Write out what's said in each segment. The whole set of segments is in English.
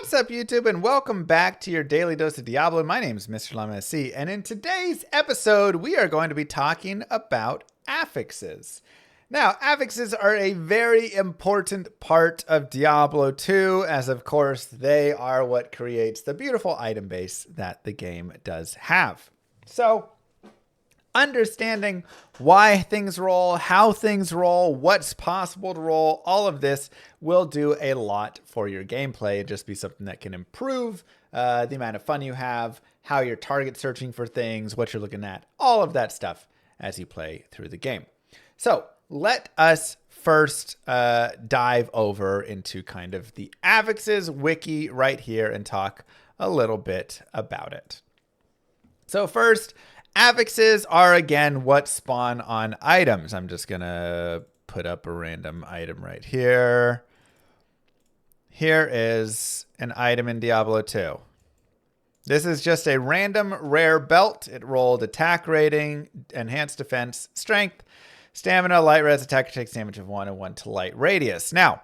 What's up, YouTube, and welcome back to your daily dose of Diablo. My name is Mr. Llama SC, and in today's episode, we are going to be talking about affixes. Now, affixes are a very important part of Diablo 2, as of course, they are what creates the beautiful item base that the game does have. So, understanding why things roll, how things roll, what's possible to roll, all of this will do a lot for your gameplay. Just be something that can improve the amount of fun you have, how you're target searching for things, what you're looking at, all of that stuff as you play through the game. So let us first dive over into kind of the affixes wiki right here and talk a little bit about it. So first, affixes are, again, what spawn on items. I'm just going to put up a random item right here. Here is an item in Diablo 2. This is just a random rare belt. It rolled attack rating, enhanced defense, strength, stamina, light res, attacker takes damage of 1 and 1 to light radius. Now,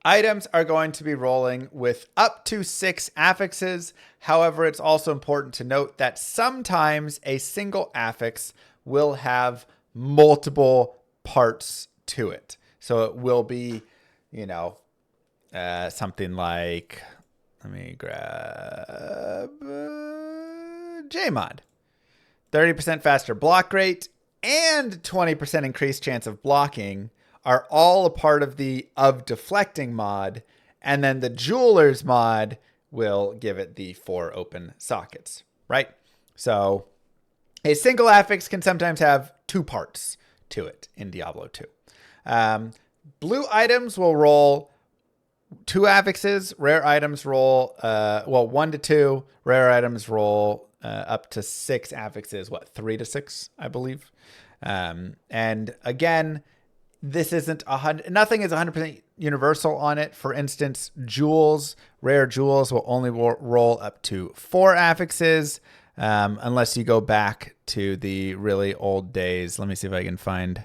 items are going to be rolling with up to 6 affixes. However, it's also important to note that sometimes a single affix will have multiple parts to it. So it will be, you know, something like, let me grab Jmod. 30% faster block rate and 20% increased chance of blocking are all a part of the deflecting mod, and then the jeweler's mod will give it the 4 open sockets, right? So a single affix can sometimes have 2 parts to it in Diablo 2. Blue items will roll 2 affixes. Rare items roll 1 to 2. Rare items roll up to 6 affixes. 3 to 6, I believe. And again, this isn't nothing is 100% universal on it. For instance, jewels, rare jewels will only roll up to 4 affixes, unless you go back to the really old days. Let me see if I can find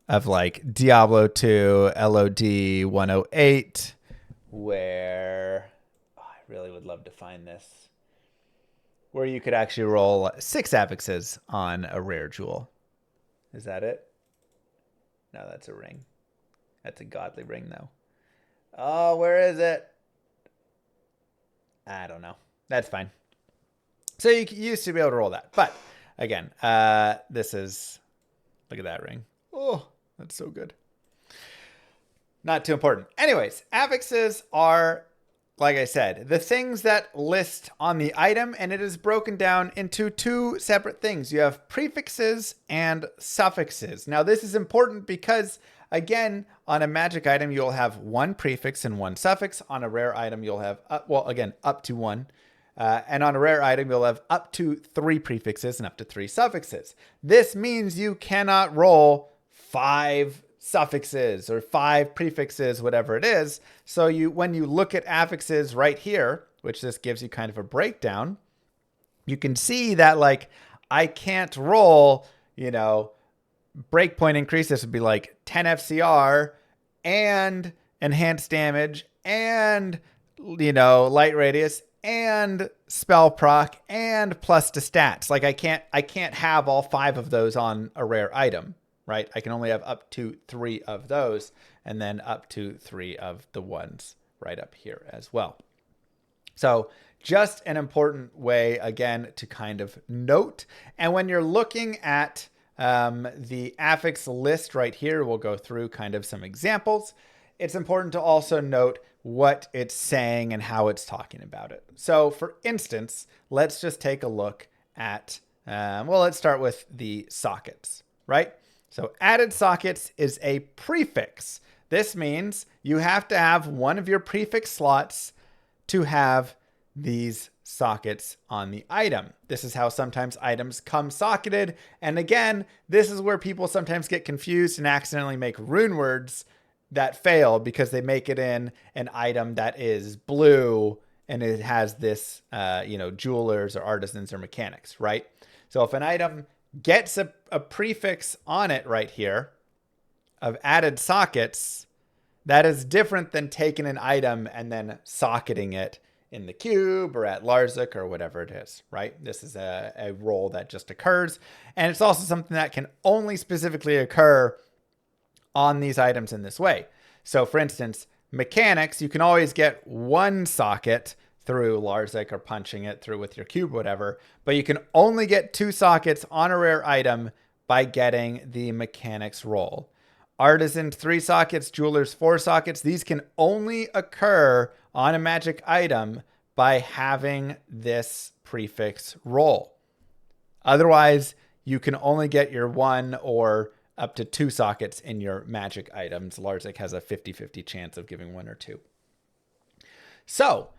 of like Diablo 2 LOD 108, where I really would love to find this, where you could actually roll 6 affixes on a rare jewel. Is that it? No, that's a ring. That's a godly ring, though. Oh, where is it? I don't know. That's fine. So you used to be able to roll that. But, again, this is... Look at that ring. Oh, that's so good. Not too important. Anyways, affixes are, like I said, the things that list on the item, and it is broken down into 2 separate things. You have prefixes and suffixes. Now, this is important because, again, on a magic item, you'll have 1 prefix and 1 suffix. On a rare item, you'll have, up to 1. And on a rare item, you'll have up to 3 prefixes and up to 3 suffixes. This means you cannot roll 5 suffixes or 5 prefixes, whatever it is. So when you look at affixes right here, which this gives you kind of a breakdown, you can see that, like, I can't roll, breakpoint increase. This would be like 10 FCR and enhanced damage and, light radius and spell proc and plus to stats. Like, I can't have all 5 of those on a rare item. Right? I can only have up to 3 of those, and then up to 3 of the ones right up here as well. So just an important way, again, to kind of note. And when you're looking at the affix list right here, we'll go through kind of some examples. It's important to also note what it's saying and how it's talking about it. So for instance, let's just take a look at, let's start with the sockets, right? So added sockets is a prefix. This means you have to have one of your prefix slots to have these sockets on the item. This is how sometimes items come socketed. And again, this is where people sometimes get confused and accidentally make rune words that fail because they make it in an item that is blue and it has this, jewelers or artisans or mechanics, right? So if an item gets a prefix on it right here of added sockets, That is different than taking an item and then socketing it in the cube or at Larzik or whatever it is, right? This is a roll that just occurs. And it's also something that can only specifically occur on these items in this way. So for instance, mechanics, you can always get one socket through Larzik or punching it through with your cube, whatever, but you can only get 2 sockets on a rare item by getting the mechanics roll. Artisan 3 sockets, jewelers 4 sockets. These can only occur on a magic item by having this prefix roll. Otherwise, you can only get your 1 or up to 2 sockets in your magic items. Larzik has a 50-50 chance of giving 1 or 2. So,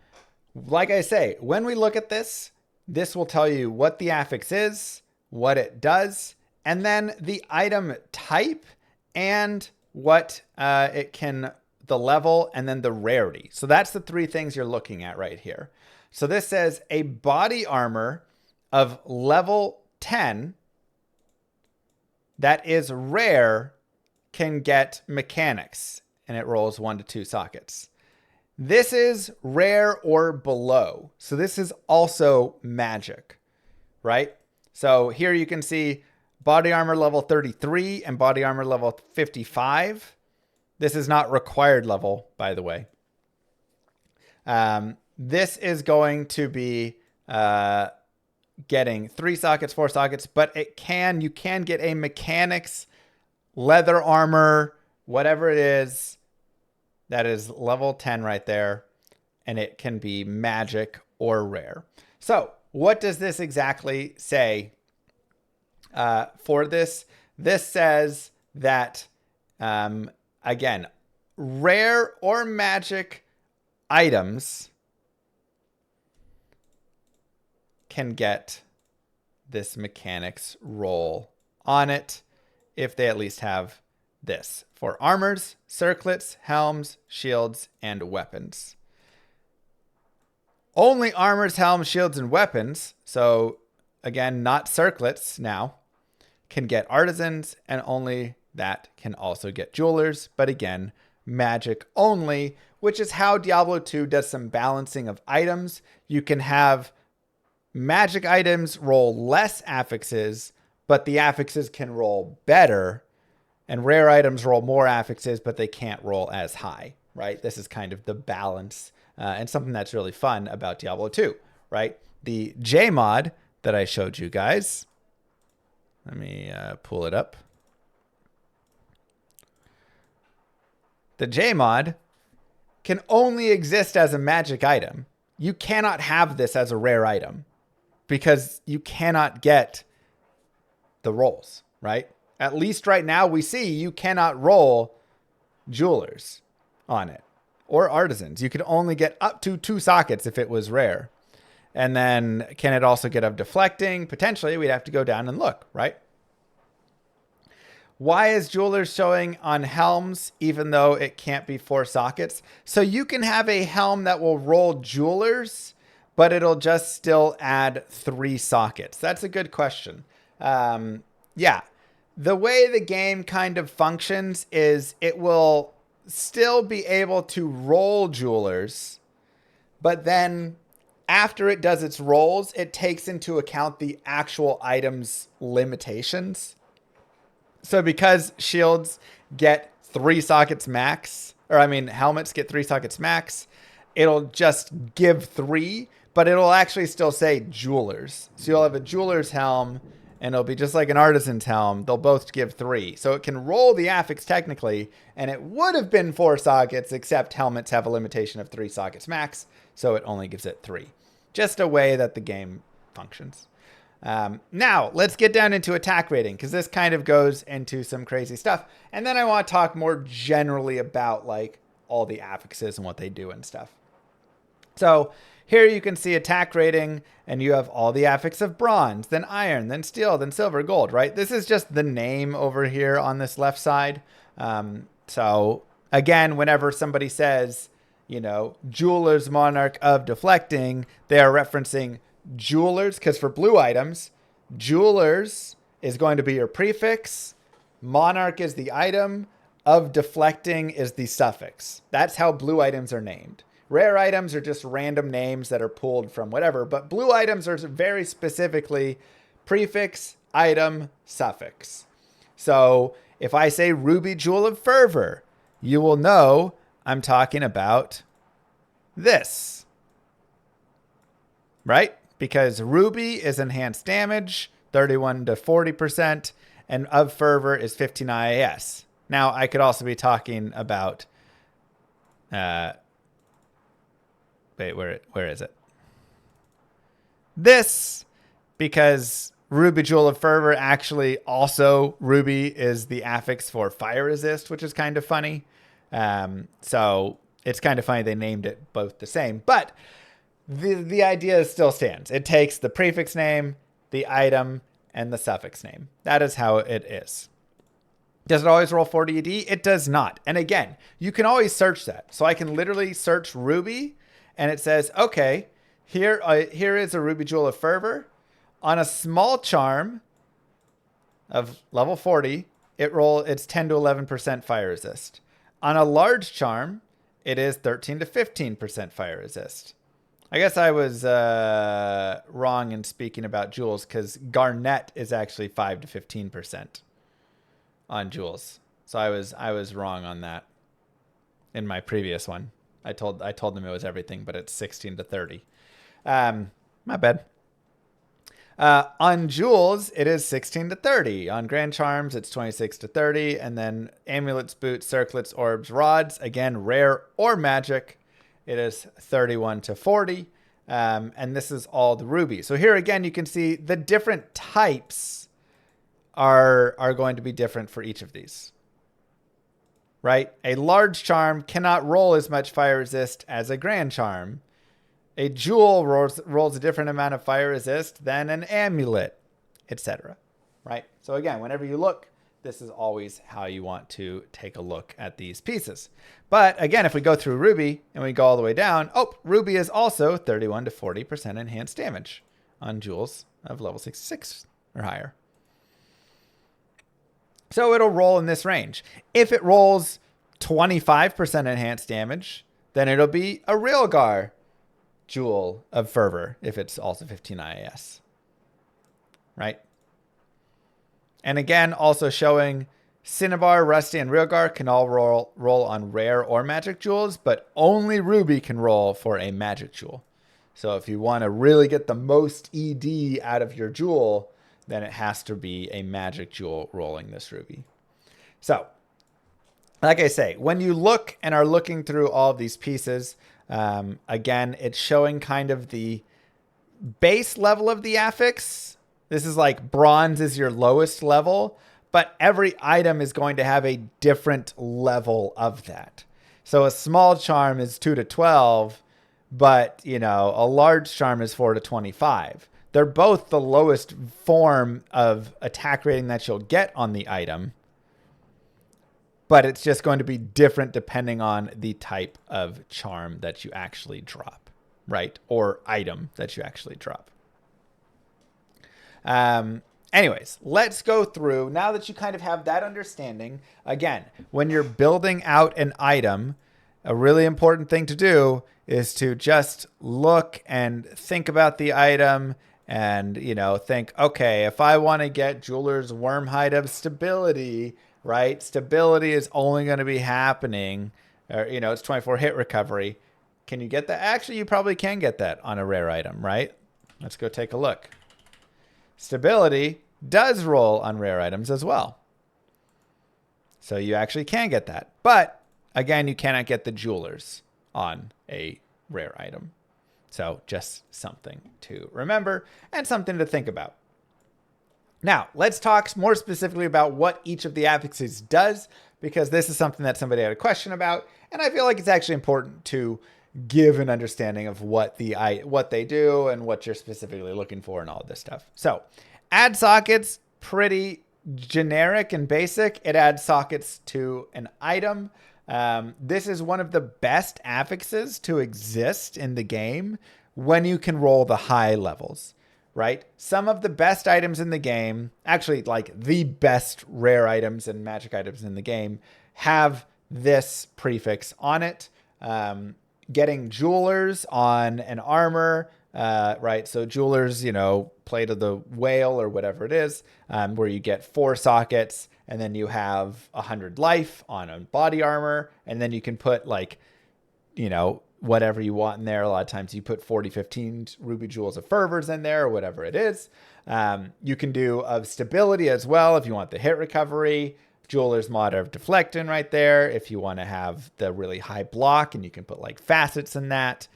like I say, when we look at this, this will tell you what the affix is, what it does, and then the item type and what it can, the level, and then the rarity. So that's the 3 things you're looking at right here. So this says a body armor of level 10 that is rare can get mechanics, and it rolls 1 to 2 sockets. This is rare or below. So this is also magic, right? So here you can see body armor level 33 and body armor level 55. This is not required level, by the way. This is going to be getting 3 sockets, 4 sockets, but you can get a mechanics, leather armor, whatever it is, that is level 10 right there, and it can be magic or rare. So what does this exactly say for this? This says that, again, rare or magic items can get this mechanics roll on it if they at least have this for armors, circlets, helms, shields, and weapons. Only armors, helms, shields, and weapons, so again, not circlets now, can get artisans, and only that can also get jewelers, but again, magic only, which is how Diablo 2 does some balancing of items. You can have magic items roll less affixes, but the affixes can roll better, and rare items roll more affixes, but they can't roll as high, right? This is kind of the balance and something that's really fun about Diablo 2, right? The J mod that I showed you guys, let me pull it up. The J mod can only exist as a magic item. You cannot have this as a rare item because you cannot get the rolls, right? At least right now we see you cannot roll jewelers on it or artisans. You could only get up to 2 sockets if it was rare. And then can it also get of deflecting? Potentially, we'd have to go down and look, right? Why is jewelers showing on helms even though it can't be 4 sockets? So you can have a helm that will roll jewelers, but it'll just still add 3 sockets. That's a good question. Yeah. The way the game kind of functions is it will still be able to roll jewelers, but then after it does its rolls, it takes into account the actual item's limitations. So because shields get 3 sockets max, helmets get 3 sockets max, it'll just give 3, but it'll actually still say jewelers. So you'll have a jeweler's helm, and it'll be just like an artisan's helm. They'll both give 3. So it can roll the affix technically, and it would have been 4 sockets, except helmets have a limitation of 3 sockets max, so it only gives it 3. Just a way that the game functions. Now, let's get down into attack rating, because this kind of goes into some crazy stuff. And then I want to talk more generally about like all the affixes and what they do and stuff. So here you can see attack rating, and you have all the affix of bronze, then iron, then steel, then silver, gold, right? This is just the name over here on this left side. So again, whenever somebody says, you know, jeweler's monarch of deflecting, they are referencing jewelers, because for blue items, jewelers is going to be your prefix, monarch is the item, of deflecting is the suffix. That's how blue items are named. Rare items are just random names that are pulled from whatever, but blue items are very specifically prefix, item, suffix. So if I say Ruby Jewel of Fervor, you will know I'm talking about this, right? Because Ruby is enhanced damage, 31 to 40%, and of Fervor is 15 IAS. Now, I could also be talking about, wait, where is it? This, because Ruby Jewel of Fervor actually also, Ruby is the affix for fire resist, which is kind of funny. So it's kind of funny they named it both the same, but the idea still stands. It takes the prefix name, the item, and the suffix name. That is how it is. Does it always roll 40 ED? It does not. And again, you can always search that. So I can literally search Ruby, and it says, okay, here is a Ruby Jewel of Fervor. On a small charm of level 40, it's 10 to 11% fire resist. On a large charm, it is 13 to 15% fire resist. I guess I was wrong in speaking about jewels, because Garnet is actually 5 to 15% on jewels. So I was wrong on that in my previous one. I told them it was everything, but it's 16 to 30. My bad. On jewels, it is 16 to 30. On grand charms, it's 26 to 30. And then amulets, boots, circlets, orbs, rods, again, rare or magic, it is 31 to 40. And this is all the ruby. So here again, you can see the different types are going to be different for each of these. Right? A large charm cannot roll as much fire resist as a grand charm. A jewel rolls a different amount of fire resist than an amulet, etc. Right? So again, whenever you look, this is always how you want to take a look at these pieces. But again, if we go through Ruby and we go all the way down, Ruby is also 31 to 40% enhanced damage on jewels of level 66 or higher. So it'll roll in this range. If it rolls 25% enhanced damage, then it'll be a Realgar Jewel of Fervor if it's also 15 IAS. Right? And again, also showing Cinnabar, Rusty, and Realgar can all roll on rare or magic jewels, but only Ruby can roll for a magic jewel. So if you want to really get the most ED out of your jewel, then it has to be a magic jewel rolling this Ruby. So, like I say, when you look and are looking through all of these pieces, again, it's showing kind of the base level of the affix. This is like bronze is your lowest level, but every item is going to have a different level of that. So a small charm is 2 to 12, but a large charm is 4 to 25. They're both the lowest form of attack rating that you'll get on the item, but it's just going to be different depending on the type of charm that you actually drop, right? Or item that you actually drop. Anyways, let's go through, now that you kind of have that understanding, again, when you're building out an item, a really important thing to do is to just look and think about the item and, think, okay, if I want to get Jeweler's Wormhide of Stability, right? Stability is only going to be happening, or, it's 24 hit recovery. Can you get that? Actually, you probably can get that on a rare item, right? Let's go take a look. Stability does roll on rare items as well. So you actually can get that. But again, you cannot get the Jewelers on a rare item. So just something to remember and something to think about. Now, let's talk more specifically about what each of the affixes does, because this is something that somebody had a question about, and I feel like it's actually important to give an understanding of what they do and what you're specifically looking for and all of this stuff. So, add sockets, pretty generic and basic. It adds sockets to an item. This is one of the best affixes to exist in the game when you can roll the high levels, right? Some of the best items in the game, actually like the best rare items and magic items in the game, have this prefix on it. Getting jewelers on an armor, right? So jewelers, Plate of the Whale or whatever it is, where you get 4 sockets, and then you have 100 life on a body armor, and then you can put whatever you want in there. A lot of times you put 15 ruby jewels of fervors in there or whatever it is. You can do of stability as well if you want the hit recovery. Jeweler's mod of deflecting right there if you want to have the really high block, and you can put like facets in that.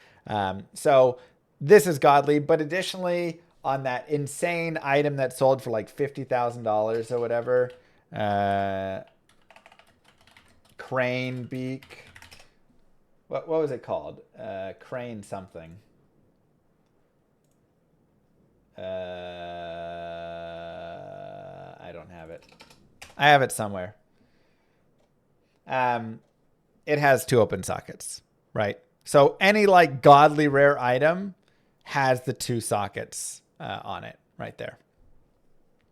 So this is godly, but additionally on that insane item that sold for like $50,000 or whatever, crane beak. What was it called? Crane something. I don't have it. I have it somewhere. It has 2 open sockets, right? So any like godly rare item has the 2 sockets on it right there.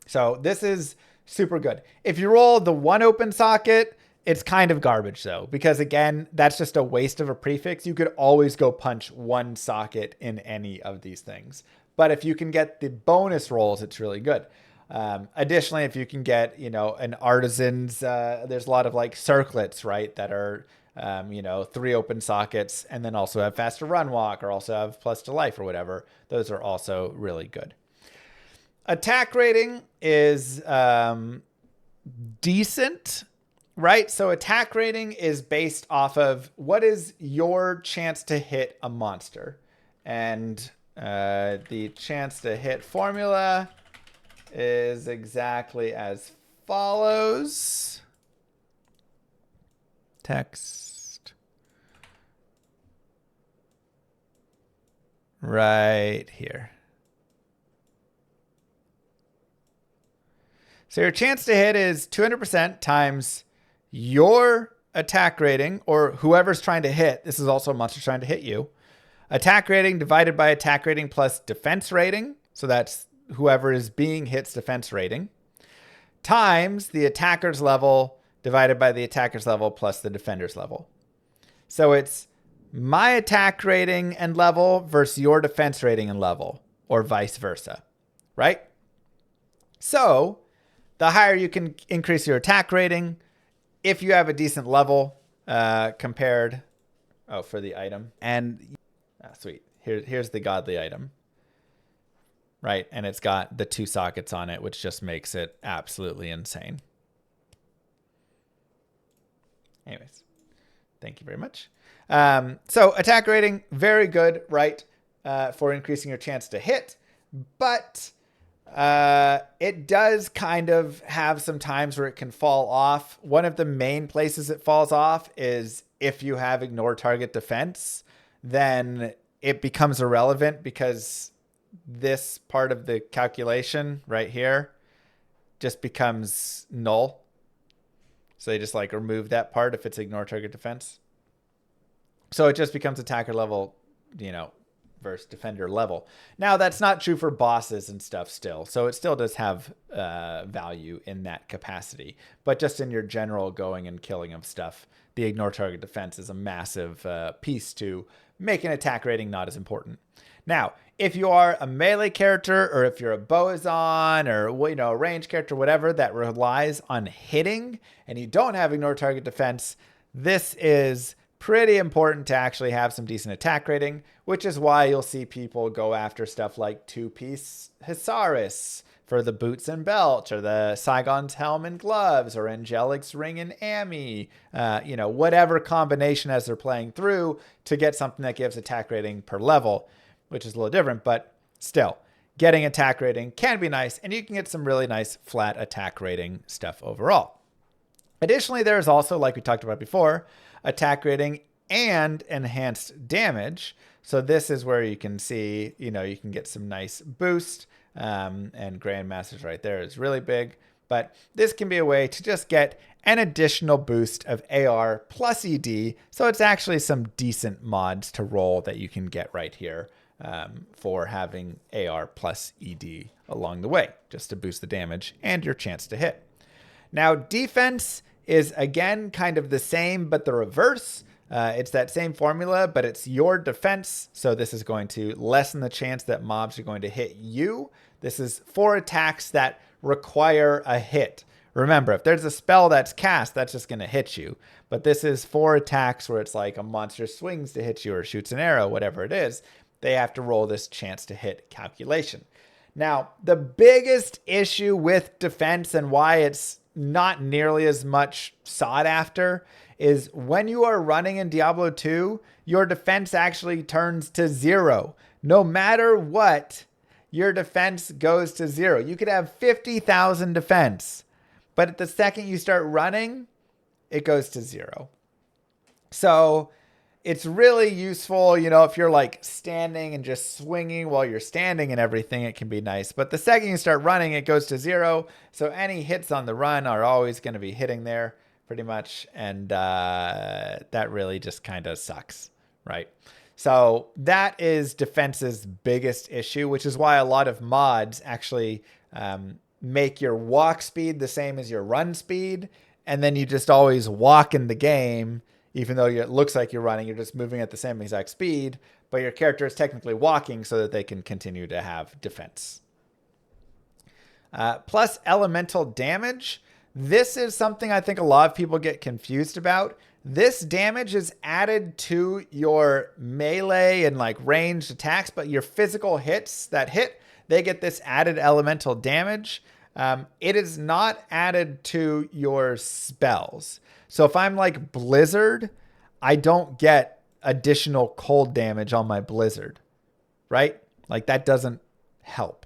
So this is super good. If you roll the 1 open socket, it's kind of garbage though, because again, that's just a waste of a prefix. You could always go punch 1 socket in any of these things. But if you can get the bonus rolls, it's really good. Additionally, if you can get, an artisan's, there's a lot of like circlets, right? That are, 3 open sockets, and then also have faster run walk, or also have plus to life or whatever. Those are also really good. Attack rating is, decent, right? So attack rating is based off of what is your chance to hit a monster. And, the chance to hit formula is exactly as follows. Text. Right here. So your chance to hit is 200% times your attack rating, or whoever's trying to hit. This is also a monster trying to hit you. Attack rating divided by attack rating plus defense rating. So that's whoever is being hit's defense rating, times the attacker's level divided by the attacker's level plus the defender's level. So it's my attack rating and level versus your defense rating and level, or vice versa, right? So the higher you can increase your attack rating, if you have a decent level compared, for the item. And sweet, here's the godly item. Right, and it's got the 2 sockets on it, which just makes it absolutely insane. Anyways, thank you very much. So attack rating, very good, right, for increasing your chance to hit. But it does kind of have some times where it can fall off. One of the main places it falls off is if you have ignore target defense, then it becomes irrelevant, because this part of the calculation right here just becomes null. So they just like remove that part if it's ignore target defense. So it just becomes attacker level, versus defender level. Now that's not true for bosses and stuff still. So it still does have value in that capacity. But just in your general going and killing of stuff, the ignore target defense is a massive piece to make an attack rating not as important. Now, if you are a melee character, or if you're a Boazon, or a range character, whatever, that relies on hitting, and you don't have ignore target defense, this is pretty important to actually have some decent attack rating, which is why you'll see people go after stuff like 2-piece Hisaris for the boots and belt, or the Saigon's helm and gloves, or Angelic's ring and Ami, whatever combination as they're playing through to get something that gives attack rating per level, which is a little different, but still, getting attack rating can be nice, and you can get some really nice flat attack rating stuff overall. Additionally, there's also, like we talked about before, attack rating and enhanced damage. So this is where you can see, you can get some nice boost, and Grandmaster's right there is really big, but this can be a way to just get an additional boost of AR plus ED. So it's actually some decent mods to roll that you can get right here. For having AR plus ED along the way, just to boost the damage and your chance to hit. Now, defense is, again, kind of the same, but the reverse. It's that same formula, but it's your defense. So this is going to lessen the chance that mobs are going to hit you. This is for attacks that require a hit. Remember, if there's a spell that's cast, that's just going to hit you. But this is for attacks where it's like a monster swings to hit you or shoots an arrow, whatever it is. They have to roll this chance to hit calculation. Now, the biggest issue with defense and why it's not nearly as much sought after is when you are running in Diablo 2, your defense actually turns to 0. No matter what, your defense goes to 0. You could have 50,000 defense, but at the second you start running, it goes to 0. So it's really useful, if you're like standing and just swinging while you're standing and everything, it can be nice. But the second you start running, it goes to 0. So any hits on the run are always going to be hitting there pretty much. And that really just kind of sucks, right? So that is defense's biggest issue, which is why a lot of mods actually make your walk speed the same as your run speed. And then you just always walk in the game. Even though it looks like you're running, you're just moving at the same exact speed, but your character is technically walking so that they can continue to have defense. Plus elemental damage. This is something I think a lot of people get confused about. This damage is added to your melee and like ranged attacks, but your physical hits that hit, they get this added elemental damage. It is not added to your spells. So if I'm like Blizzard, I don't get additional cold damage on my Blizzard, right? Like that doesn't help.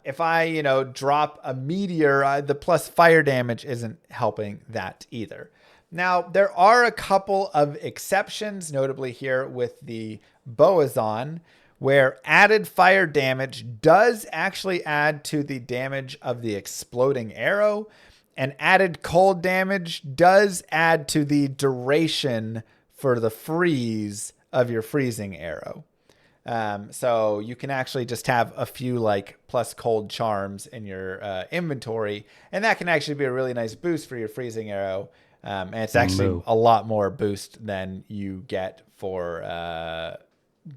If I, drop a meteor, the plus fire damage isn't helping that either. Now, there are a couple of exceptions, notably here with the Boazon, where added fire damage does actually add to the damage of the exploding arrow. And added cold damage does add to the duration for the freeze of your freezing arrow. So you can actually just have a few like plus cold charms in your inventory. And that can actually be a really nice boost for your freezing arrow. And it's actually a lot more boost than you get for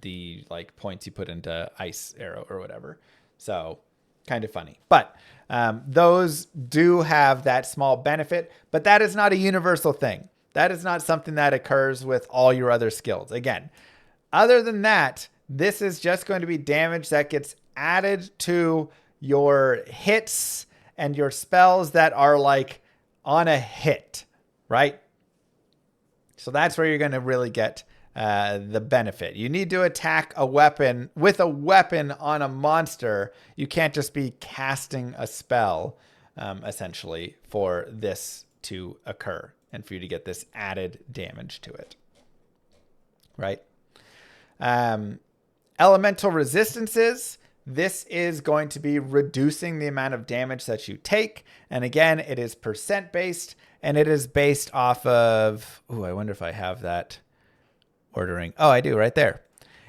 the like points you put into ice arrow or whatever. So kind of funny. But those do have that small benefit, but that is not a universal thing. That is not something that occurs with all your other skills. Again, other than that, this is just going to be damage that gets added to your hits and your spells that are like on a hit, right? So that's where you're going to really get the benefit. You need to attack a weapon with a weapon on a monster. You can't just be casting a spell, essentially, for this to occur and for you to get this added damage to it, right? Elemental resistances. This is going to be reducing the amount of damage that you take. And again, it is percent based, and it is based off of, I wonder if I have that ordering. Oh, I do right there.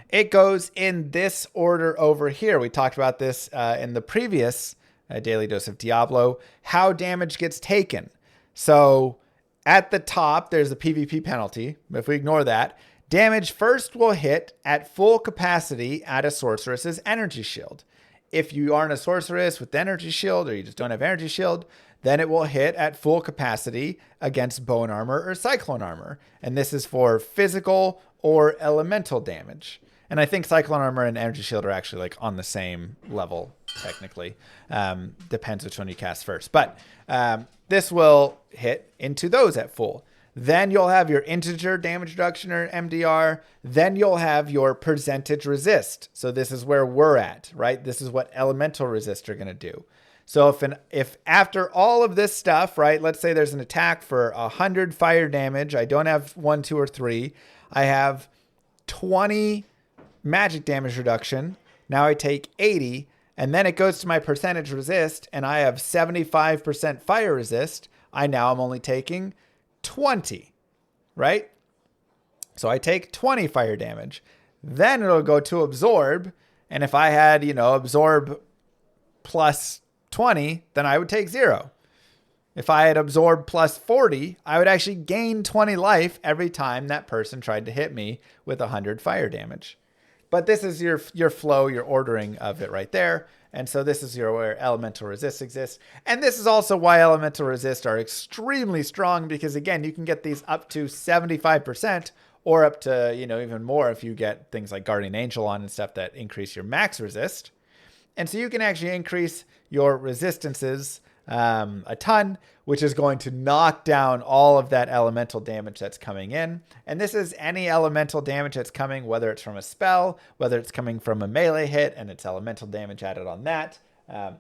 It goes in this order over here. We talked about this in the previous Daily Dose of Diablo, how damage gets taken. So at the top, there's a PvP penalty. If we ignore that, damage first will hit at full capacity at a sorceress's energy shield. If you aren't a sorceress with energy shield, or you just don't have energy shield, then it will hit at full capacity against bone armor or cyclone armor. And this is for physical or elemental damage. And I think cyclone armor and energy shield are actually like on the same level, technically. Depends which one you cast first. But this will hit into those at full. Then you'll have your integer damage reduction or MDR. Then you'll have your percentage resist. So this is where we're at, right? This is what elemental resist are going to do. So if after all of this stuff, right, let's say there's an attack for 100 fire damage. I don't have 1, 2, or 3. I have 20 magic damage reduction. Now I take 80, and then it goes to my percentage resist, and I have 75% fire resist. I'm only taking 20, right? So I take 20 fire damage. Then it'll go to absorb, and if I had, absorb plus 20, then I would take 0. If I had absorbed plus 40, I would actually gain 20 life every time that person tried to hit me with 100 fire damage. But this is your flow, your ordering of it right there. And so this is where elemental resist exists. And this is also why elemental resist are extremely strong, because again, you can get these up to 75% or up to, even more if you get things like Guardian Angel on and stuff that increase your max resist. And so you can actually increase your resistances a ton, which is going to knock down all of that elemental damage that's coming in. And this is any elemental damage that's coming, whether it's from a spell, whether it's coming from a melee hit and it's elemental damage added on that,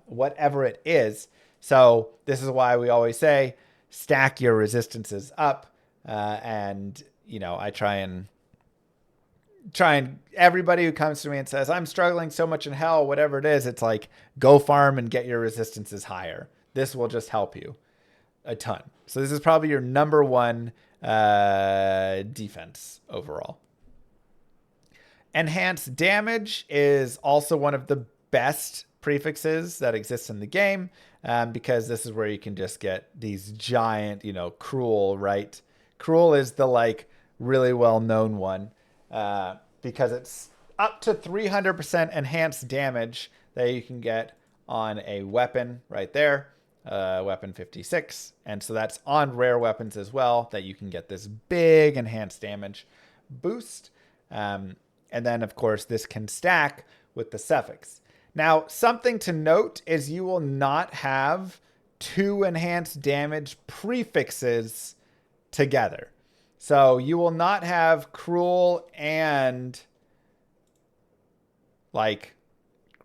whatever it is. So this is why we always say stack your resistances up. And I try and everybody who comes to me and says, I'm struggling so much in hell, whatever it is, it's like, go farm and get your resistances higher. This will just help you a ton. So this is probably your number one defense overall. Enhanced damage is also one of the best prefixes that exists in the game, because this is where you can just get these giant, cruel, right? Cruel is the really well-known one, because it's up to 300% enhanced damage that you can get on a weapon right there. Weapon 56. And so that's on rare weapons as well, that you can get this big enhanced damage boost. And then, of course, this can stack with the suffix. Now, something to note is you will not have two enhanced damage prefixes together. So you will not have cruel and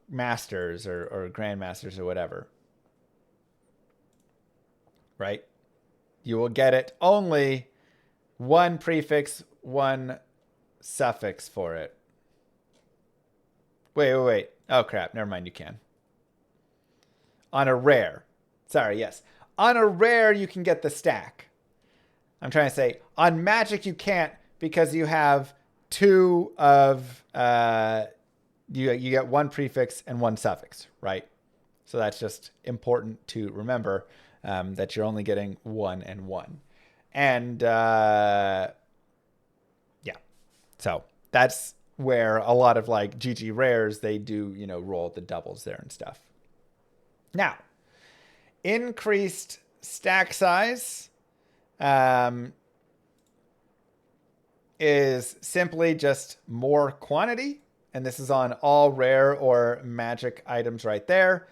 masters or grandmasters or whatever. Right? You will get it only one prefix, one suffix for it. Wait. Oh, crap. Never mind. You can. On a rare. Sorry, yes. On a rare, you can get the stack. I'm trying to say, on magic, you can't, because you have two of... you get one prefix and one suffix, right? So that's just important to remember. That you're only getting one and one. And yeah, so that's where a lot of GG rares, they do, roll the doubles there and stuff. Now, increased stack size is simply just more quantity. And this is on all rare or magic items right there.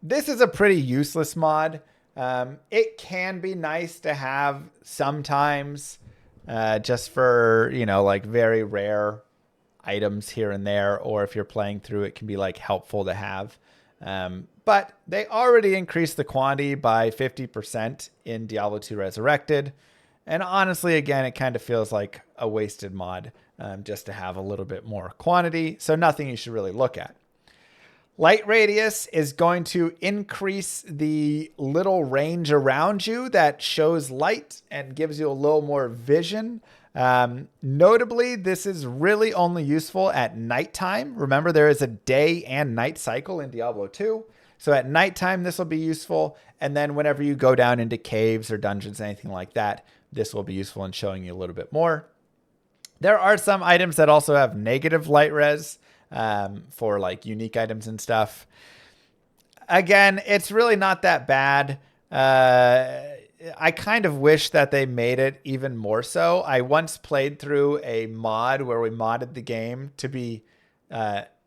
This is a pretty useless mod. It can be nice to have sometimes, just for, very rare items here and there, or if you're playing through, it can be helpful to have. But they already increased the quantity by 50% in Diablo 2 Resurrected. And honestly, again, it kind of feels like a wasted mod, just to have a little bit more quantity. So nothing you should really look at. Light radius is going to increase the little range around you that shows light and gives you a little more vision. Notably, this is really only useful at nighttime. Remember, there is a day and night cycle in Diablo 2. So at nighttime, this will be useful. And then whenever you go down into caves or dungeons, anything like that, this will be useful in showing you a little bit more. There are some items that also have negative light res. For unique items and stuff. Again, it's really not that bad. I kind of wish that they made it even more so. I once played through a mod where we modded the game to be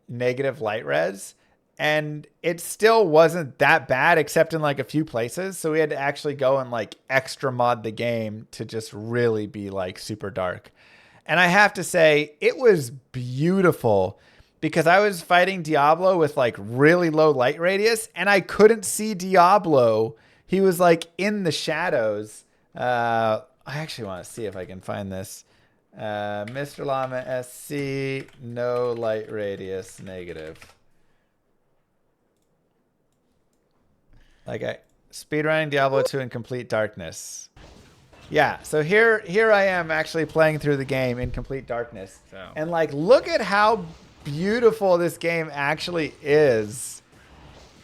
negative light res, and it still wasn't that bad except in a few places. So we had to actually go and extra mod the game to just really be super dark. And I have to say, it was beautiful, because I was fighting Diablo with really low light radius, and I couldn't see Diablo. He was in the shadows. I actually want to see if I can find this. Mr. Llama SC, no light radius, negative. Speedrunning Diablo 2 in complete darkness. Yeah, so here I am actually playing through the game in complete darkness. So. And look at how beautiful this game actually is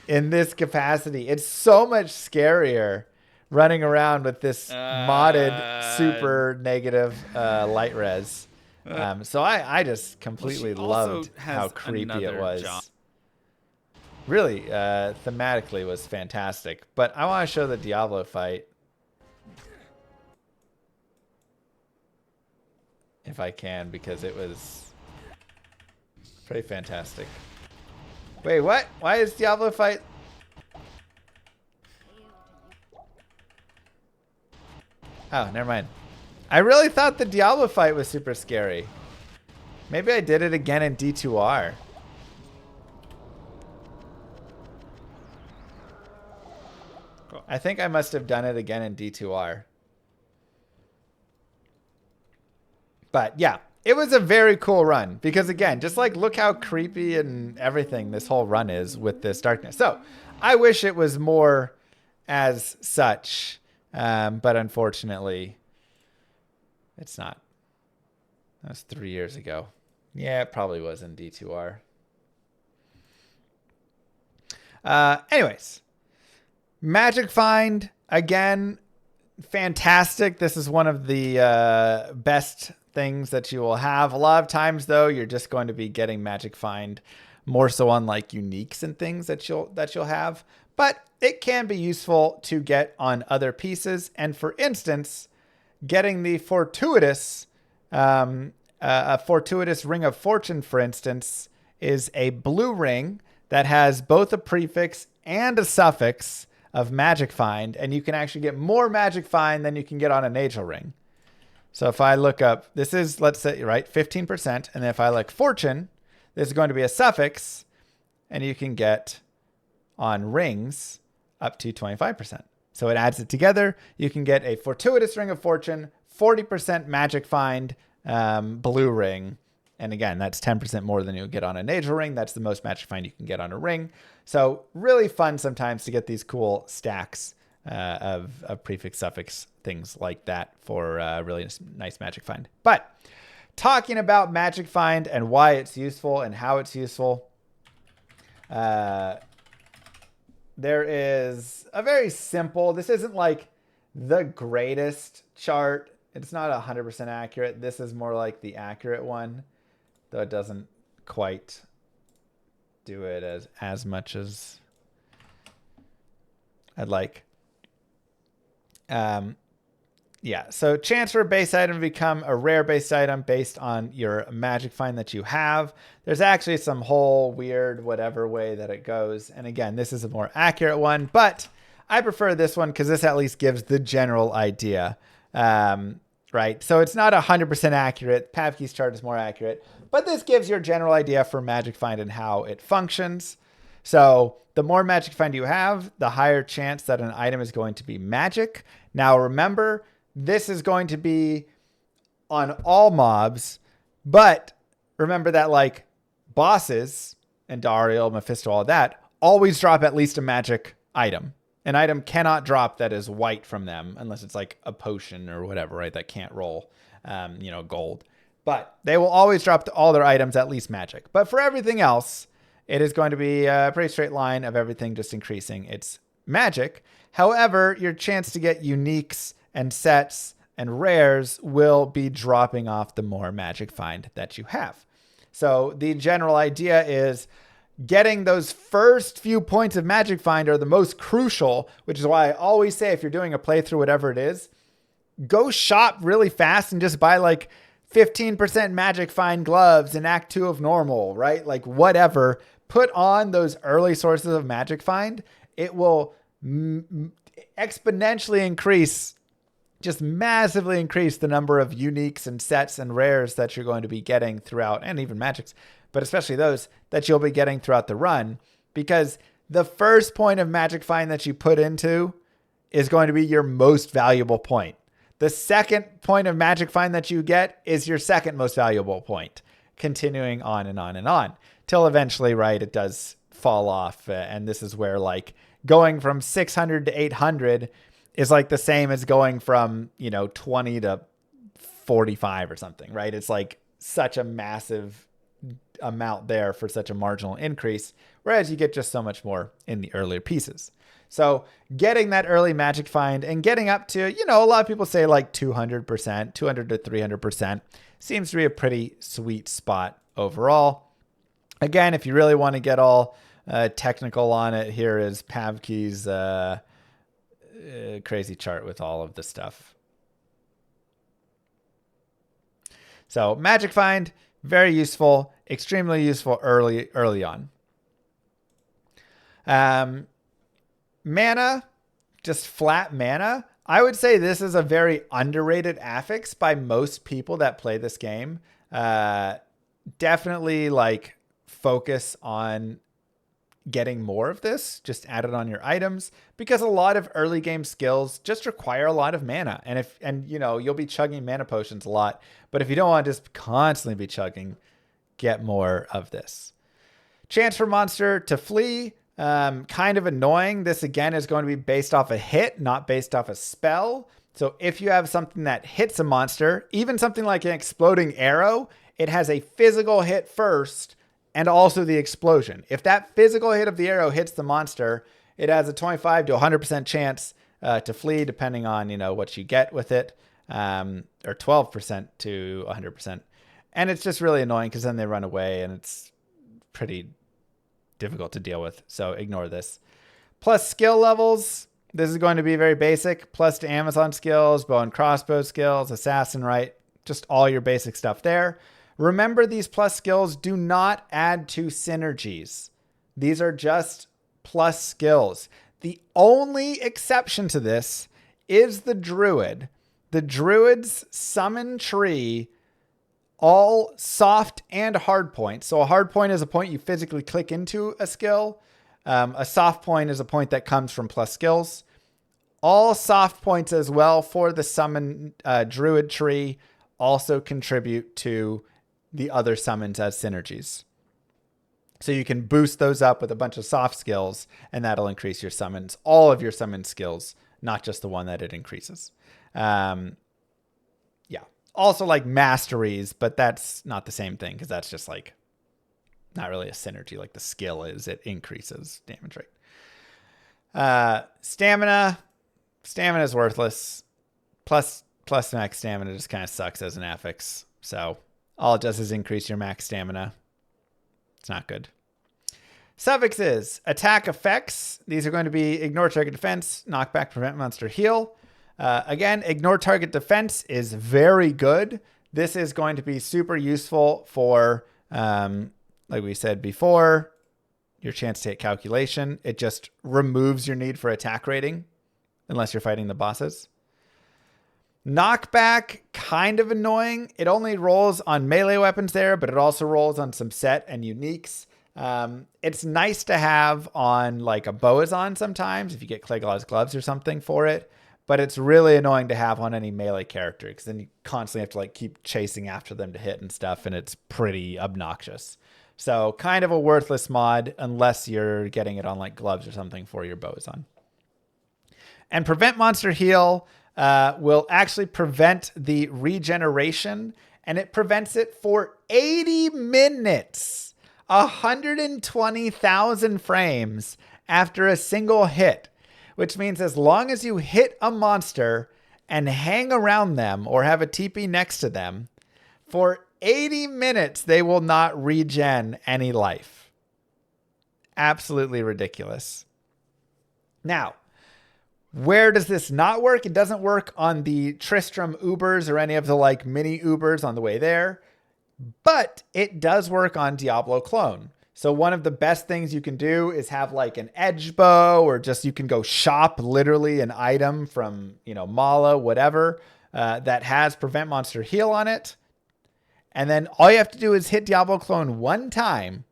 in this capacity. It's so much scarier, running around with this modded super negative light res. So I just completely loved how creepy it was. Job. Really, thematically was fantastic. But I want to show the Diablo fight. If I can, because it was pretty fantastic. Wait, what? Why is Diablo fight? Oh, never mind. I really thought the Diablo fight was super scary. Maybe I did it again in D2R. I think I must have done it again in D2R. But yeah, it was a very cool run because again, just like look how creepy and everything this whole run is with this darkness. So I wish it was more as such, but unfortunately it's not. That was 3 years ago. Yeah, it probably was in D2R. Anyways, Magic Find, again, fantastic. This is one of the best things that you will have. A lot of times, though, you're just going to be getting Magic Find more so on like uniques and things that you'll have. But it can be useful to get on other pieces. And for instance, getting the fortuitous, a fortuitous ring of fortune, for instance, is a blue ring that has both a prefix and a suffix of Magic Find, and you can actually get more Magic Find than you can get on a Natal ring. So if I look up, this is, let's say, right, 15%, and then if I look Fortune, this is going to be a suffix, and you can get on rings up to 25%. So it adds it together. You can get a fortuitous ring of fortune, 40% Magic Find, blue ring. And again, that's 10% more than you'll get on a Natal ring. That's the most Magic Find you can get on a ring. So really fun sometimes to get these cool stacks of prefix, suffix, things like that for really nice Magic Find. But talking about Magic Find and why it's useful and how it's useful, there is a very simple, this isn't like the greatest chart. It's not 100% accurate. This is more like the accurate one, though it doesn't quite do it as much as I'd like. Yeah, so chance for a base item to become a rare base item based on your Magic Find that you have. There's actually some whole weird whatever way that it goes. And again, this is a more accurate one, but I prefer this one because this at least gives the general idea. Right, so it's not 100% accurate. Pavkey's chart is more accurate, but this gives your general idea for Magic Find and how it functions. So the more Magic Find you have, the higher chance that an item is going to be magic. Now remember, this is going to be on all mobs, but remember that like bosses and Dariel, Mephisto, all that always drop at least a magic item. An item cannot drop that is white from them unless it's like a potion or whatever, right? That can't roll, gold. But they will always drop all their items at least magic. But for everything else, it is going to be a pretty straight line of everything just increasing its magic. However, your chance to get uniques and sets and rares will be dropping off the more Magic Find that you have. So the general idea is getting those first few points of Magic Find are the most crucial, which is why I always say if you're doing a playthrough, whatever it is, go shop really fast and just buy like 15% Magic Find gloves in Act 2 of normal, right? Like whatever. Put on those early sources of Magic Find. It will exponentially increase, just massively increase the number of uniques and sets and rares that you're going to be getting throughout, and even magics, but especially those that you'll be getting throughout the run, because the first point of Magic Find that you put into is going to be your most valuable point. The second point of Magic Find that you get is your second most valuable point, continuing on and on and on, till eventually, right, it does fall off. And this is where like going from 600 to 800 is like the same as going from, 20 to 45 or something, right? It's like such a massive amount there for such a marginal increase, whereas you get just so much more in the earlier pieces. So getting that early magic find and getting up to, you know, a lot of people say like 200%, 200 to 300% seems to be a pretty sweet spot overall. Again, if you really want to get all technical on it, here is Pavkey's crazy chart with all of the stuff. So magic find, very useful, extremely useful early on. Mana, just flat mana. I would say this is a very underrated affix by most people that play this game. Definitely like focus on getting more of this, just add it on your items, because a lot of early game skills just require a lot of mana. And you know, you'll be chugging mana potions a lot, but if you don't want to just constantly be chugging, get more of this. Chance for monster to flee, kind of annoying. This again is going to be based off a hit, not based off a spell. So if you have something that hits a monster, even something like an exploding arrow, it has a physical hit first and also the explosion. If that physical hit of the arrow hits the monster, it has a 25 to 100% chance to flee, depending on, you know, what you get with it, or 12% to 100%. And it's just really annoying because then they run away and it's pretty difficult to deal with. So ignore this. Plus skill levels. This is going to be very basic. Plus to Amazon skills, bow and crossbow skills, assassin right, just all your basic stuff there. Remember, these plus skills do not add to synergies. These are just plus skills. The only exception to this is the druid. The druid's summon tree, all soft and hard points. So a hard point is a point you physically click into a skill. A soft point is a point that comes from plus skills. All soft points as well for the summon druid tree also contribute to the other summons as synergies. So you can boost those up with a bunch of soft skills, and that'll increase your summons, all of your summon skills, not just the one that it increases. Yeah. Also like masteries, but that's not the same thing because that's just like not really a synergy like the skill is. It increases damage rate. Stamina. Stamina is worthless. Plus max stamina just kind of sucks as an affix. So all it does is increase your max stamina. It's not good. Suffixes, attack effects. These are going to be ignore target defense, knockback, prevent monster, heal. Again, ignore target defense is very good. This is going to be super useful for, like we said before, your chance to hit calculation. It just removes your need for attack rating unless you're fighting the bosses. Knockback, kind of annoying. It only rolls on melee weapons there, but it also rolls on some set and uniques. It's nice to have on like a Boazon sometimes if you get Clegol's gloves or something for it, but it's really annoying to have on any melee character because then you constantly have to like keep chasing after them to hit and stuff, and it's pretty obnoxious. So kind of a worthless mod unless you're getting it on like gloves or something for your Boazon. And prevent monster heal will actually prevent the regeneration, and it prevents it for 80 minutes, 120,000 frames after a single hit, which means as long as you hit a monster and hang around them or have a TP next to them, for 80 minutes, they will not regen any life. Absolutely ridiculous. Now, where does this not work? It doesn't work on the Tristram Ubers or any of the like mini Ubers on the way there, but it does work on Diablo clone. So one of the best things you can do is have like an edge bow, or just you can go shop literally an item from, you know, Mala, whatever, that has prevent monster heal on it. And then all you have to do is hit Diablo clone one time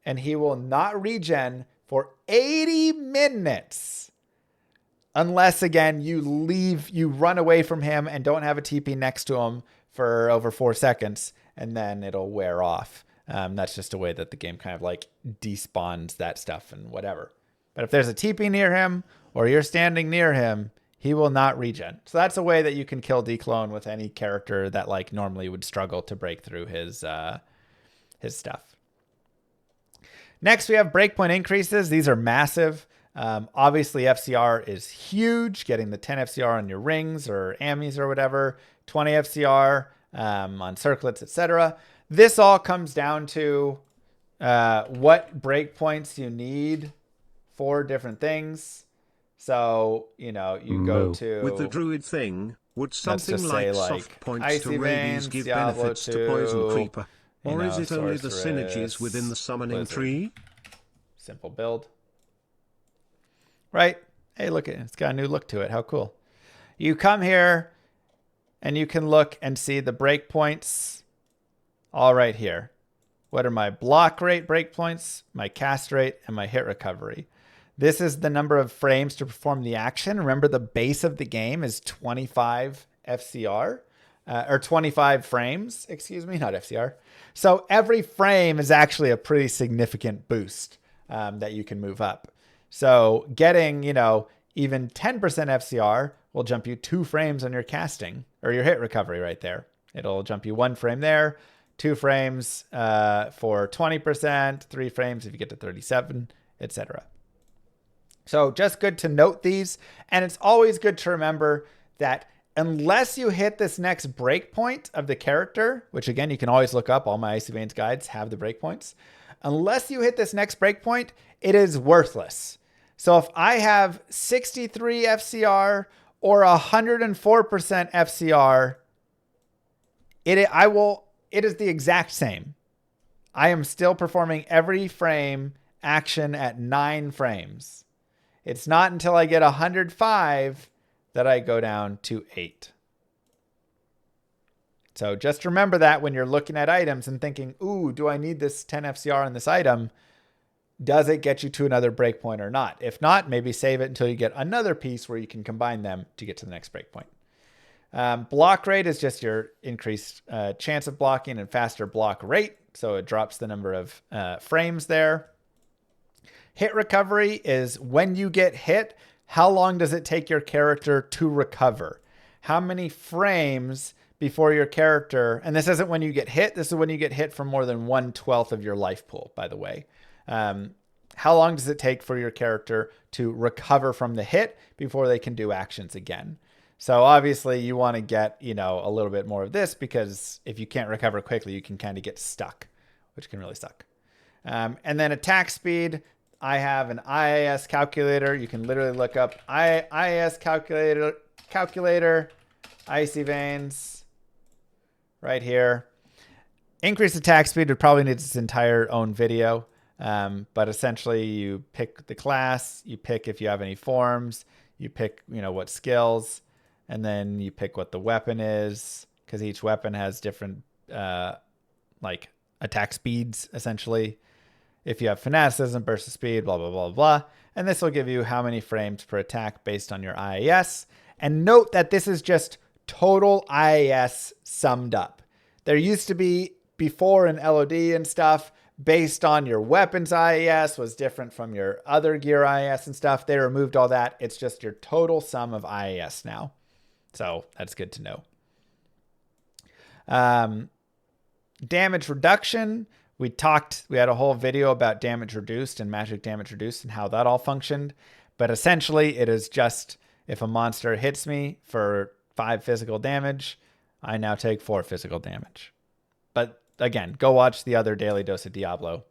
and he will not regen for 80 minutes. Unless, again, you run away from him and don't have a TP next to him for over 4 seconds, and then it'll wear off. That's just a way that the game kind of like despawns that stuff and whatever. But if there's a TP near him or you're standing near him, he will not regen. So that's a way that you can kill declone with any character that like normally would struggle to break through his stuff. Next, we have breakpoint increases. These are massive. Obviously, FCR is huge, getting the 10 FCR on your rings or ammies or whatever, 20 FCR on circlets, etc. This all comes down to what breakpoints you need for different things. So, you know, you go to... With the druid thing, would let's something just say like like soft points to Icy rabies Veins, give Diablo benefits to poison 2, creeper? you Or is know, it only the synergies within the Sorceress, summoning Blizzard. tree? Simple build. Right? Hey, look, it's got a new look to it. How cool. You come here and you can look and see the breakpoints all right here. What are my block rate breakpoints, my cast rate, and my hit recovery? This is the number of frames to perform the action. Remember, the base of the game is 25 FCR, or 25 frames, excuse me, not FCR. So every frame is actually a pretty significant boost that you can move up. So getting, you know, even 10% FCR will jump you 2 frames on your casting, or your hit recovery right there. It'll jump you 1 frame there, 2 frames for 20%, 3 frames if you get to 37, etc. So just good to note these. And it's always good to remember that unless you hit this next breakpoint of the character, which again, you can always look up, all my Icy Veins guides have the breakpoints. Unless you hit this next breakpoint, it is worthless. So if I have 63 FCR or 104% FCR, it is the exact same. I am still performing every frame action at 9 frames. It's not until I get 105 that I go down to 8. So just remember that when you're looking at items and thinking, ooh, do I need this 10 FCR on this item? Does it get you to another breakpoint or not? If not, maybe save it until you get another piece where you can combine them to get to the next breakpoint. Block rate is just your increased chance of blocking and faster block rate. So it drops the number of frames there. Hit recovery is when you get hit, how long does it take your character to recover? How many frames before your character, and this isn't when you get hit, this is when you get hit for more than 1/12 of your life pool, by the way. How long does it take for your character to recover from the hit before they can do actions again? So obviously you want to get, you know, a little bit more of this, because if you can't recover quickly, you can kind of get stuck, which can really suck. And then attack speed. I have an IIS calculator. You can literally look up IIS calculator, Icy Veins, right here. Increased attack speed would probably need its entire own video. But essentially you pick the class, you pick if you have any forms, you pick, you know, what skills, and then you pick what the weapon is, because each weapon has different, like attack speeds, essentially. If you have fanaticism, burst of speed, blah, blah, blah, blah. And this will give you how many frames per attack based on your IAS. And note that this is just total IAS summed up. There used to be before in LOD and stuff, based on your weapons IAS was different from your other gear IAS and stuff. They removed all that. It's just your total sum of IAS now. So that's good to know. Damage reduction. We had a whole video about damage reduced and magic damage reduced and how that all functioned. But essentially it is just if a monster hits me for 5 physical damage, I now take 4 physical damage. But again, go watch the other Daily Dose of Diablo.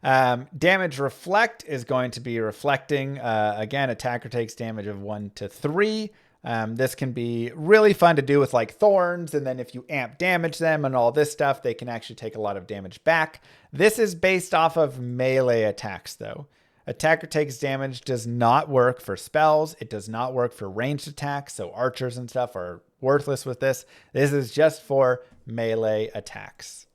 Damage reflect is going to be reflecting. Again, attacker takes damage of 1 to 3. This can be really fun to do with like thorns. And then if you amp damage them and all this stuff, they can actually take a lot of damage back. This is based off of melee attacks though. Attacker takes damage does not work for spells. It does not work for ranged attacks. So archers and stuff are worthless with this. This is just for melee attacks.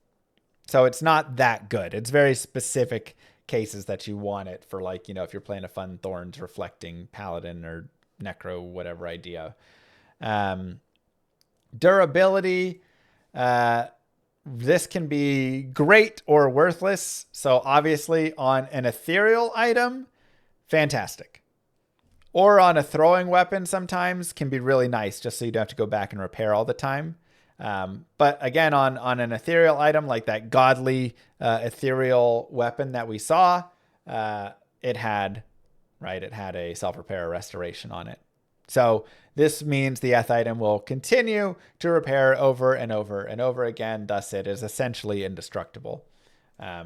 So it's not that good. It's very specific cases that you want it for, like, you know, if you're playing a fun thorns reflecting paladin or necro, whatever idea. Durability. This can be great or worthless. So obviously on an ethereal item, fantastic. Or on a throwing weapon sometimes can be really nice, just so you don't have to go back and repair all the time. But again, on an ethereal item like that godly ethereal weapon that we saw, it had, right, it had a self-repair or restoration on it. So this means the eth item will continue to repair over and over and over again. Thus, it is essentially indestructible. Yeah.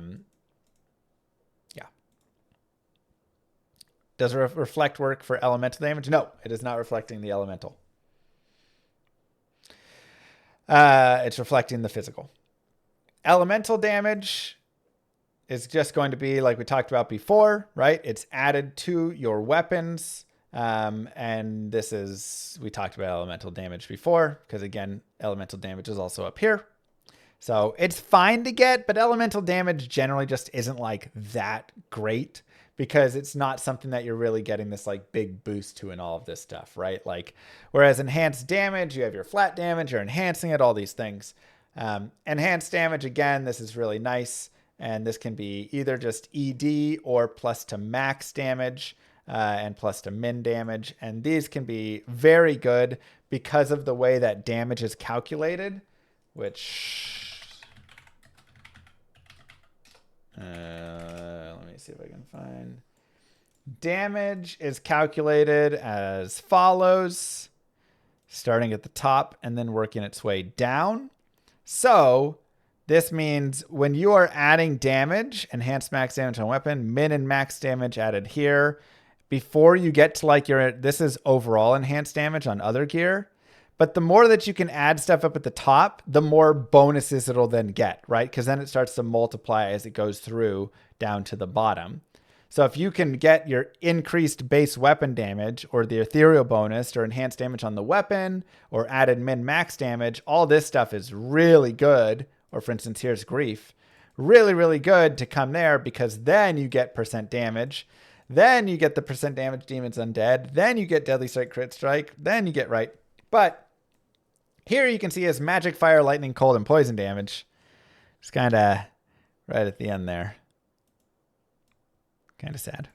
Does it reflect work for elemental damage? No, it is not reflecting the elemental. It's reflecting the physical. Elemental damage is just going to be like we talked about before, right? It's added to your weapons. And this is, we talked about elemental damage before, because again, elemental damage is also up here. So it's fine to get, but elemental damage generally just isn't like that great, because it's not something that you're really getting this like big boost to in all of this stuff, right? Like, whereas enhanced damage, you have your flat damage, you're enhancing it, all these things. Enhanced damage, again, this is really nice. And this can be either just ED or plus to max damage and plus to min damage. And these can be very good because of the way that damage is calculated, which... let me see if I can find. Damage is calculated as follows, starting at the top and then working its way down. So this means when you are adding damage, enhanced max damage on weapon, min and max damage added here, before you get to like this is overall enhanced damage on other gear. But the more that you can add stuff up at the top, the more bonuses it'll then get, right? Because then it starts to multiply as it goes through down to the bottom. So if you can get your increased base weapon damage or the ethereal bonus or enhanced damage on the weapon or added min max damage, all this stuff is really good. Or for instance, here's grief. Really, really good to come there, because then you get percent damage. Then you get the percent damage demons undead. Then you get deadly strike crit strike. Then you get right. But here you can see as magic, fire, lightning, cold, and poison damage. It's kind of right at the end there. Kind of sad.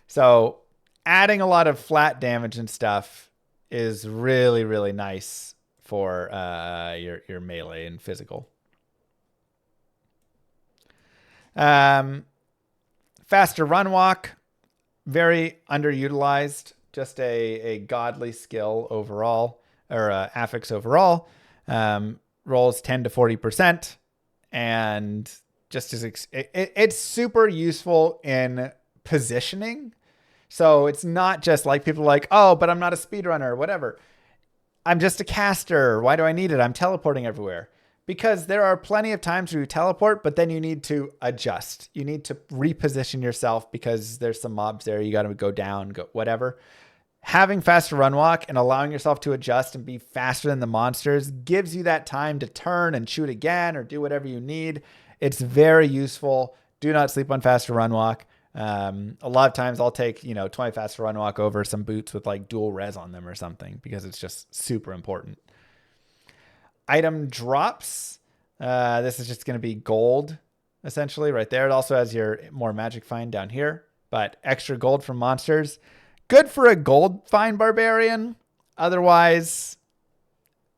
So adding a lot of flat damage and stuff is really, really nice for your melee and physical. Faster run walk, very underutilized. Just a godly skill overall, or affix overall. Rolls 10 to 40%, and just as it's super useful in positioning. So it's not just like people are like, oh, but I'm not a speedrunner or whatever. I'm just a caster. Why do I need it? I'm teleporting everywhere. Because there are plenty of times where you teleport, but then you need to adjust. You need to reposition yourself because there's some mobs there. You got to go down, go whatever. Having faster run walk and allowing yourself to adjust and be faster than the monsters gives you that time to turn and shoot again or do whatever you need. It's very useful. Do not sleep on faster run walk. A lot of times I'll take, 20 faster run walk over some boots with like dual res on them or something, because it's just super important. Item drops. This is just going to be gold, essentially, right there. It also has your more magic find down here, but extra gold from monsters. Good for a gold find barbarian. Otherwise,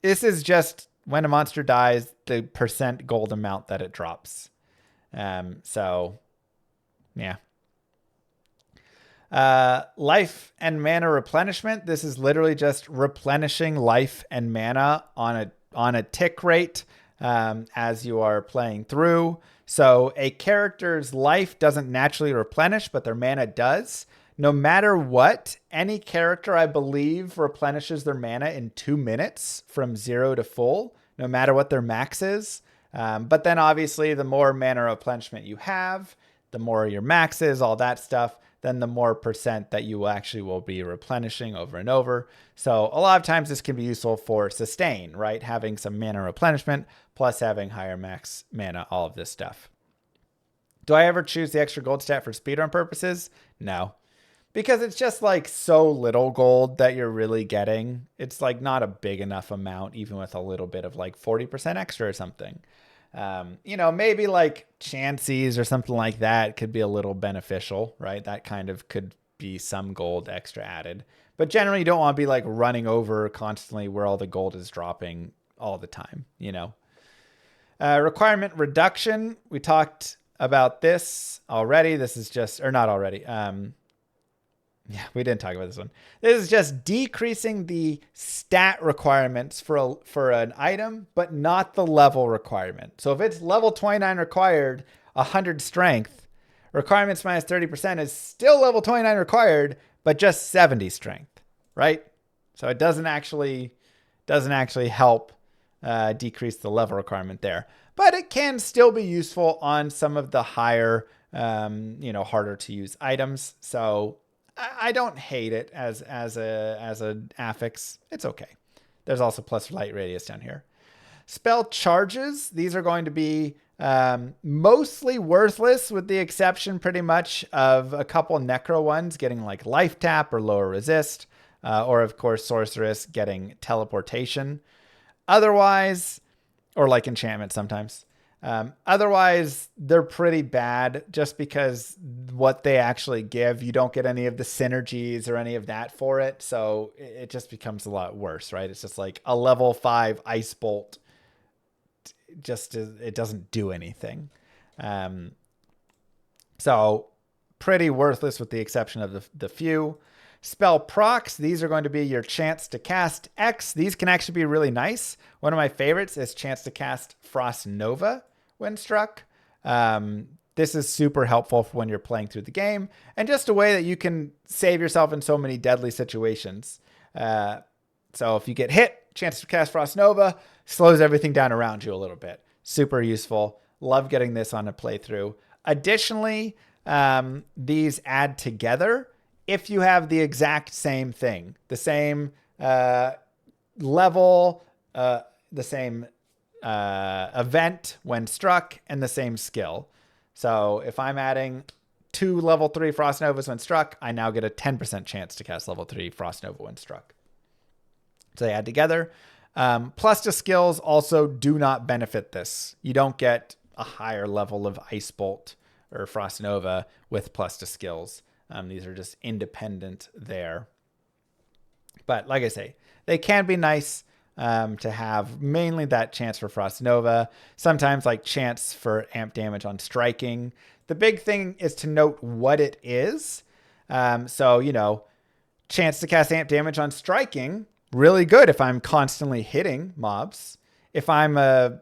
this is just when a monster dies, the percent gold amount that it drops. So, yeah. Life and mana replenishment. This is literally just replenishing life and mana on a tick rate as you are playing through. So a character's life doesn't naturally replenish, but their mana does. No matter what, any character, I believe, replenishes their mana in 2 minutes from 0 to full, no matter what their max is. But then obviously the more mana replenishment you have, the more your max is, all that stuff, then the more percent that you actually will be replenishing over and over. So a lot of times this can be useful for sustain, right? Having some mana replenishment plus having higher max mana, all of this stuff. Do I ever choose the extra gold stat for speedrun purposes? No. Because it's just like so little gold that you're really getting. It's like not a big enough amount, even with a little bit of like 40% extra or something. Maybe like chances or something like that could be a little beneficial, right? That kind of could be some gold extra added. But generally you don't want to be like running over constantly where all the gold is dropping all the time, Requirement reduction. We talked about this already. This is just, or not already. Yeah, we didn't talk about this one. This is just decreasing the stat requirements for an item, but not the level requirement. So if it's level 29 required, 100 strength, requirements minus 30% is still level 29 required, but just 70 strength, right? So it doesn't actually help decrease the level requirement there. But it can still be useful on some of the higher, harder to use items. So I don't hate it as an affix. It's okay. There's also plus light radius down here. Spell charges. These are going to be mostly worthless, with the exception pretty much of a couple necro ones getting like life tap or lower resist, or of course sorceress getting teleportation. Otherwise, or like enchantment sometimes. Otherwise, they're pretty bad just because what they actually give, you don't get any of the synergies or any of that for it. So it just becomes a lot worse, right? It's just like a level 5 ice bolt. It doesn't do anything. So pretty worthless with the exception of the few. Spell procs, these are going to be your chance to cast X. These can actually be really nice. One of my favorites is chance to cast Frost Nova when struck. This is super helpful for when you're playing through the game, and just a way that you can save yourself in so many deadly situations. So if you get hit, chance to cast Frost Nova slows everything down around you a little bit. Super useful. Love getting this on a playthrough. Additionally, these add together if you have the exact same thing, the same level, the same event when struck, and the same skill. So if I'm adding 2 level 3 Frost Novas when struck, I now get a 10% chance to cast level 3 Frost Nova when struck. So they add together. Plus to skills also do not benefit this. You don't get a higher level of Ice Bolt or Frost Nova with plus to skills. These are just independent there. But like I say, they can be nice to have, mainly that chance for Frost Nova. Sometimes like chance for amp damage on striking. The big thing is to note what it is. So, chance to cast amp damage on striking, really good if I'm constantly hitting mobs. If I'm a,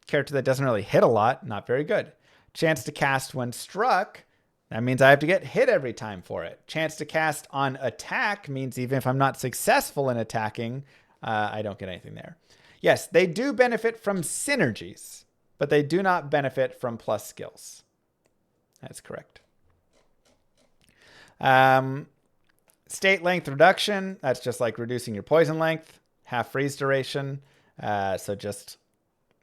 character that doesn't really hit a lot, not very good. Chance to cast when struck, that means I have to get hit every time for it. Chance to cast on attack means even if I'm not successful in attacking, I don't get anything there. Yes, they do benefit from synergies, but they do not benefit from plus skills. That's correct. State length reduction. That's just like reducing your poison length. Half freeze duration. So just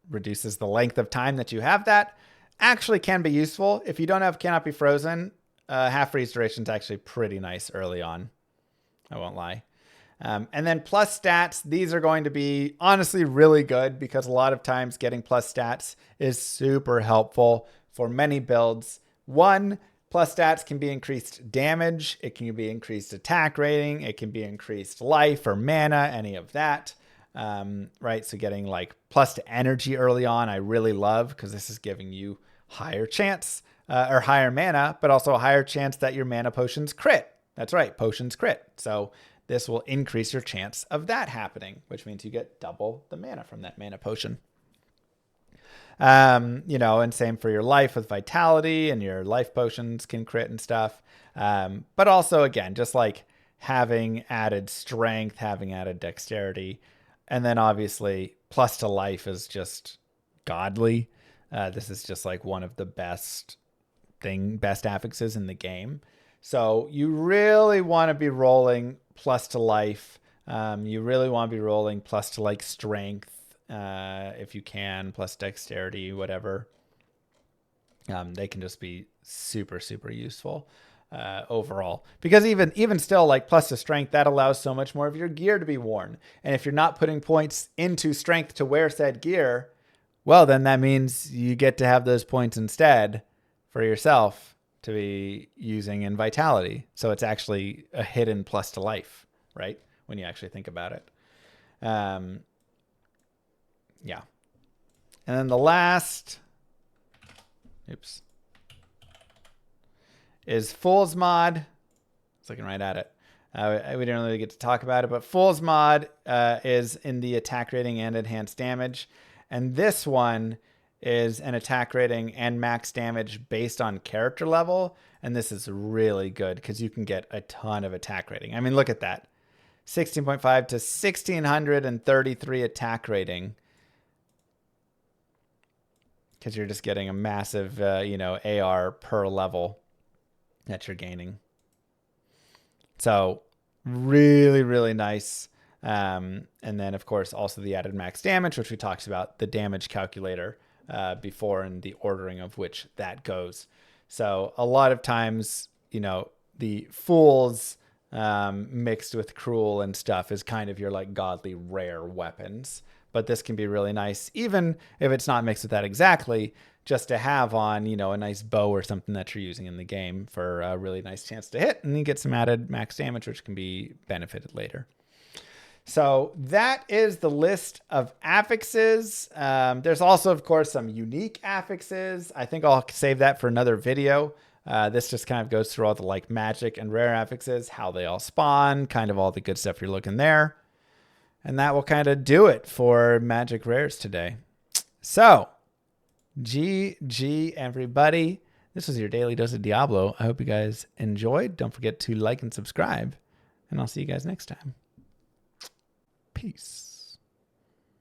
reduces the length of time that you have that. Actually can be useful. If you don't have cannot be frozen, half freeze duration is actually pretty nice early on. I won't lie. And then plus stats. These are going to be honestly really good because a lot of times getting plus stats is super helpful for many builds. One, plus stats can be increased damage. It can be increased attack rating. It can be increased life or mana, any of that. Right. So getting like plus to energy early on, I really love because this is giving you higher chance or higher mana, but also a higher chance that your mana potions crit. That's right. Potions crit. So this will increase your chance of that happening, which means you get double the mana from that mana potion. And same for your life with vitality, and your life potions can crit and stuff. But also again, just like having added strength, having added dexterity, and then obviously plus to life is just godly. This is just like one of the best affixes in the game. So you really want to be rolling plus to life. You really want to be rolling plus to like strength, if you can, plus dexterity, whatever. They can just be super, super useful overall. Because even still, like plus to strength, that allows so much more of your gear to be worn. And if you're not putting points into strength to wear said gear, well, then that means you get to have those points instead for yourself to be using in vitality. So it's actually a hidden plus to life, right? When you actually think about it. Yeah. And then the last oops, is Fool's Mod. I was looking right at it. We didn't really get to talk about it, but Fool's Mod is in the attack rating and enhanced damage. And this one is an attack rating and max damage based on character level. And this is really good because you can get a ton of attack rating. I mean, look at that. 16.5 to 1633 attack rating. Because you're just getting a massive, AR per level that you're gaining. So really, really nice. And then, of course, also the added max damage, which we talked about, the damage calculator before and the ordering of which that goes. So a lot of times, the Fools mixed with Cruel and stuff is kind of your like godly rare weapons. But this can be really nice, even if it's not mixed with that exactly, just to have on, a nice bow or something that you're using in the game for a really nice chance to hit. And you get some added max damage, which can be benefited later. So that is the list of affixes. There's also, of course, some unique affixes. I think I'll save that for another video. This just kind of goes through all the like magic and rare affixes, how they all spawn, kind of all the good stuff you're looking there. And that will kind of do it for Magic Rares today. So, GG everybody. This was your Daily Dose of Diablo. I hope you guys enjoyed. Don't forget to like and subscribe. And I'll see you guys next time. Peace.